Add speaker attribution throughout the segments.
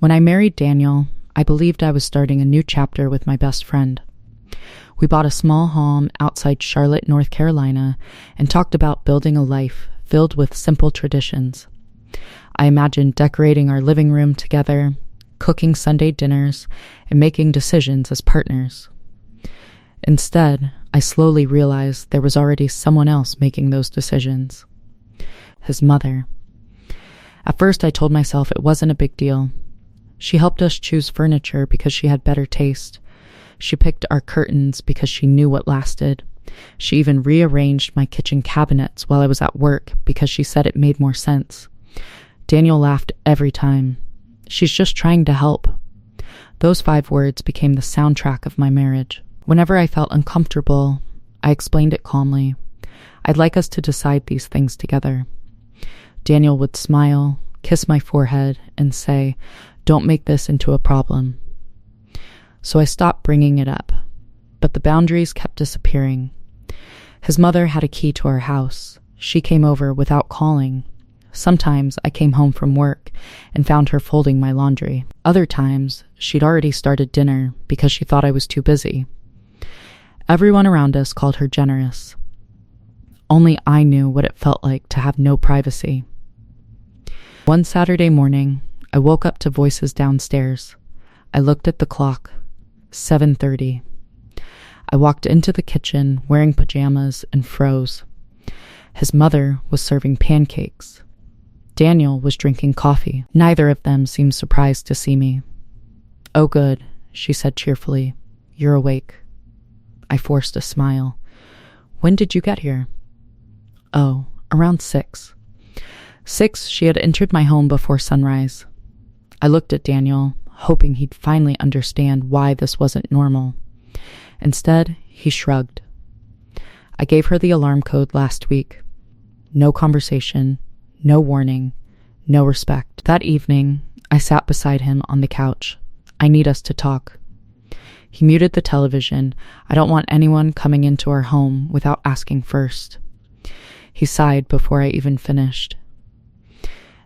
Speaker 1: When I married Daniel, I believed I was starting a new chapter with my best friend. We bought a small home outside Charlotte, North Carolina, and talked about building a life filled with simple traditions. I imagined decorating our living room together, cooking Sunday dinners, and making decisions as partners. Instead, I slowly realized there was already someone else making those decisions. His mother. At first, I told myself it wasn't a big deal. She helped us choose furniture because she had better taste. She picked our curtains because she knew what lasted. She even rearranged my kitchen cabinets while I was at work because she said it made more sense. Daniel laughed every time. She's just trying to help. Those 5 words became the soundtrack of my marriage. Whenever I felt uncomfortable, I explained it calmly. I'd like us to decide these things together. Daniel would smile, kiss my forehead, and say, "Don't make this into a problem." So I stopped bringing it up, but the boundaries kept disappearing. His mother had a key to our house. She came over without calling. Sometimes I came home from work and found her folding my laundry. Other times, she'd already started dinner because she thought I was too busy. Everyone around us called her generous. Only I knew what it felt like to have no privacy. One Saturday morning, I woke up to voices downstairs. I looked at the clock. 7:30. I walked into the kitchen wearing pajamas and froze. His mother was serving pancakes. Daniel was drinking coffee. Neither of them seemed surprised to see me. "Oh, good," she said cheerfully. "You're awake." I forced a smile. "When did you get here?" "Oh, around 6. 6, she had entered my home before sunrise. I looked at Daniel, hoping he'd finally understand why this wasn't normal. Instead, he shrugged. I gave her the alarm code last week. No conversation, no warning, no respect. That evening, I sat beside him on the couch. "I need us to talk." He muted the television. "I don't want anyone coming into our home without asking first." He sighed before I even finished.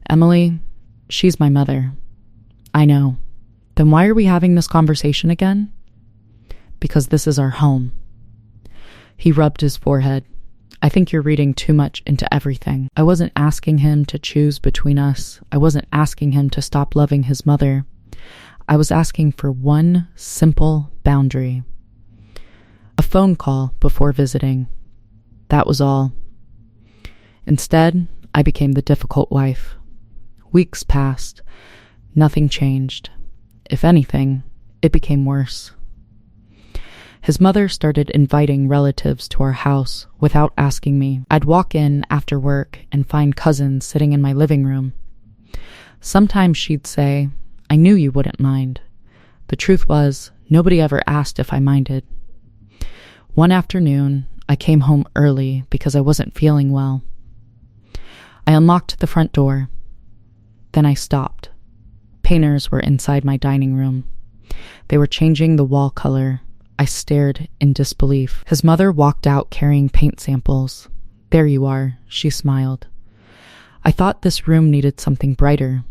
Speaker 1: "Emily, she's my mother." "I know. Then why are we having this conversation again?" "Because this is our home." He rubbed his forehead. "I think you're reading too much into everything." I wasn't asking him to choose between us. I wasn't asking him to stop loving his mother. I was asking for one simple boundary. A phone call before visiting. That was all. Instead, I became the difficult wife. Weeks passed. Nothing changed. If anything, it became worse. His mother started inviting relatives to our house without asking me. I'd walk in after work and find cousins sitting in my living room. Sometimes she'd say, "I knew you wouldn't mind." The truth was, nobody ever asked if I minded. One afternoon, I came home early because I wasn't feeling well. I unlocked the front door. Then I stopped. Painters were inside my dining room. They were changing the wall color. I stared in disbelief. His mother walked out carrying paint samples. "There you are," she smiled. I thought this room needed something brighter.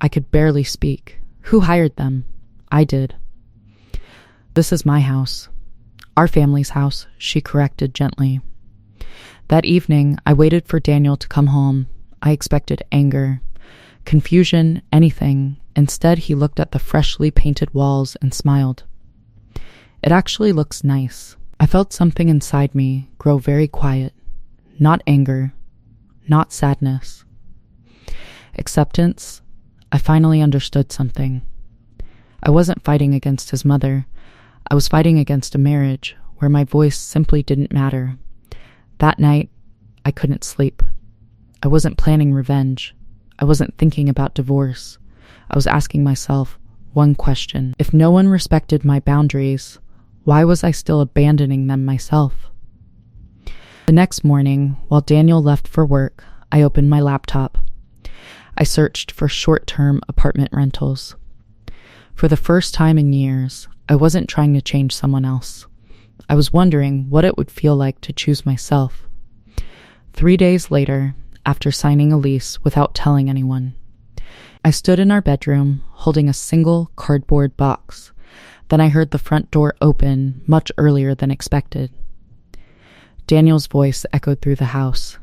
Speaker 1: I could barely speak. "Who hired them?" "I did." "This is my house." "Our family's house," she corrected gently. That evening, I waited for Daniel to come home. I expected anger, confusion, anything. Instead, he looked at the freshly painted walls and smiled. "It actually looks nice." I felt something inside me grow very quiet. Not anger, not sadness. Acceptance. I finally understood something. I wasn't fighting against his mother. I was fighting against a marriage where my voice simply didn't matter. That night, I couldn't sleep. I wasn't planning revenge. I wasn't thinking about divorce. I was asking myself one question. If no one respected my boundaries, why was I still abandoning them myself? The next morning, while Daniel left for work, I opened my laptop. I searched for short-term apartment rentals. For the first time in years, I wasn't trying to change someone else. I was wondering what it would feel like to choose myself. 3 days later, after signing a lease without telling anyone, I stood in our bedroom, holding a single cardboard box. Then I heard the front door open much earlier than expected. Daniel's voice echoed through the house.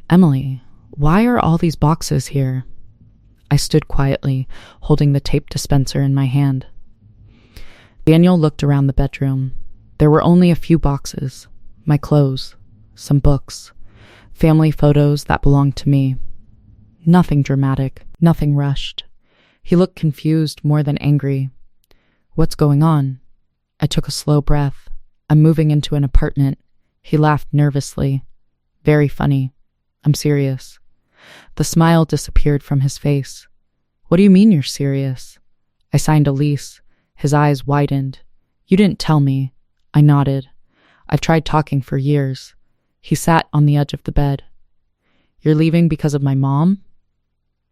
Speaker 1: "Emily, why are all these boxes here?" I stood quietly, holding the tape dispenser in my hand. Daniel looked around the bedroom. There were only a few boxes. My clothes, some books, family photos that belonged to me. Nothing dramatic, nothing rushed. He looked confused more than angry. "What's going on?" I took a slow breath. "I'm moving into an apartment." He laughed nervously. "Very funny. I'm serious." The smile disappeared from his face. "What do you mean you're serious?" "I signed a lease." His eyes widened. "You didn't tell me." I nodded. "I've tried talking for years." He sat on the edge of the bed. "You're leaving because of my mom?"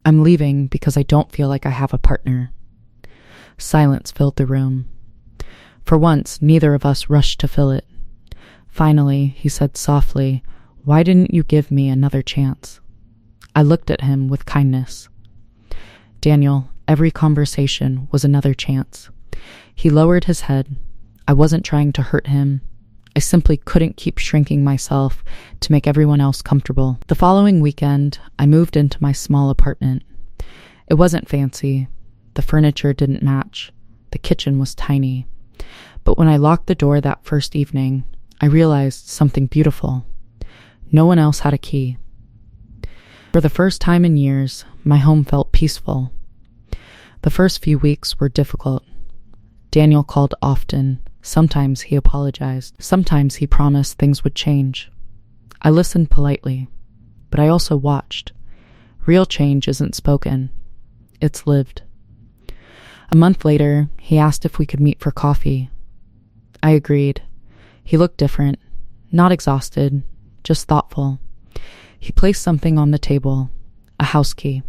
Speaker 1: "I'm leaving because I don't feel like I have a partner." Silence filled the room. For once, neither of us rushed to fill it. Finally, he said softly, "Why didn't you give me another chance?" I looked at him with kindness. "Daniel, every conversation was another chance." He lowered his head. I wasn't trying to hurt him. I simply couldn't keep shrinking myself to make everyone else comfortable. The following weekend, I moved into my small apartment. It wasn't fancy. The furniture didn't match. The kitchen was tiny. But when I locked the door that first evening, I realized something beautiful. No one else had a key. For the first time in years, my home felt peaceful. The first few weeks were difficult. Daniel called often. Sometimes he apologized. Sometimes he promised things would change. I listened politely, but I also watched. Real change isn't spoken. It's lived. A month later, he asked if we could meet for coffee. I agreed. He looked different, not exhausted, just thoughtful. He placed something on the table, a house key.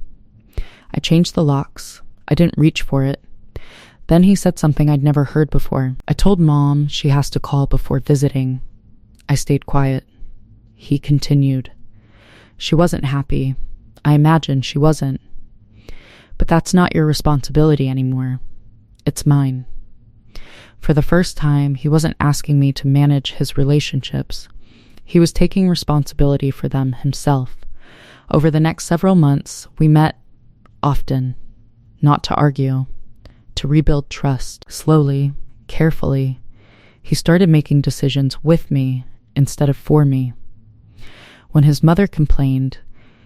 Speaker 1: I changed the locks. I didn't reach for it. Then he said something I'd never heard before. "I told Mom she has to call before visiting." I stayed quiet. He continued. "She wasn't happy. I imagine she wasn't. But that's not your responsibility anymore. It's mine." For the first time, he wasn't asking me to manage his relationships. He was taking responsibility for them himself. Over the next several months, we met often, not to argue, to rebuild trust. Slowly, carefully, he started making decisions with me instead of for me. When his mother complained,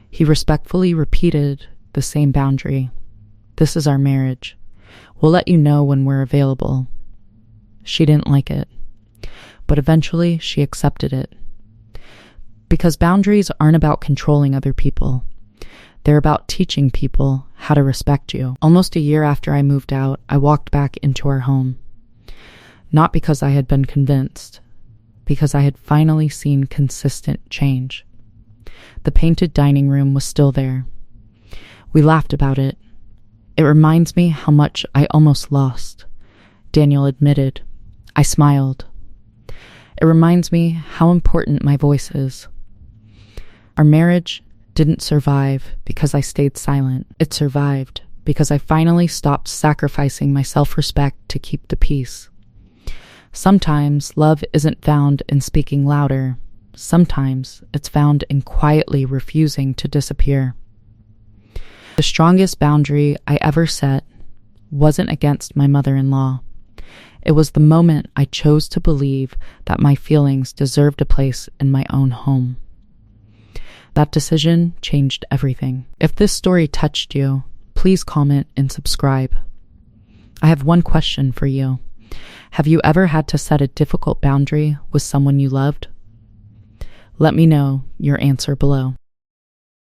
Speaker 1: he respectfully repeated the same boundary. "This is our marriage. We'll let you know when we're available." She didn't like it, but eventually she accepted it. Because boundaries aren't about controlling other people. They're about teaching people how to respect you. Almost a year after I moved out, I walked back into our home. Not because I had been convinced, because I had finally seen consistent change. The painted dining room was still there. We laughed about it. "It reminds me how much I almost lost," Daniel admitted. I smiled. "It reminds me how important my voice is." Our marriage didn't survive because I stayed silent. It survived because I finally stopped sacrificing my self-respect to keep the peace. Sometimes love isn't found in speaking louder. Sometimes it's found in quietly refusing to disappear. The strongest boundary I ever set wasn't against my mother-in-law. It was the moment I chose to believe that my feelings deserved a place in my own home. That decision changed everything. If this story touched you, please comment and subscribe. I have one question for you. Have you ever had to set a difficult boundary with someone you loved? Let me know your answer below.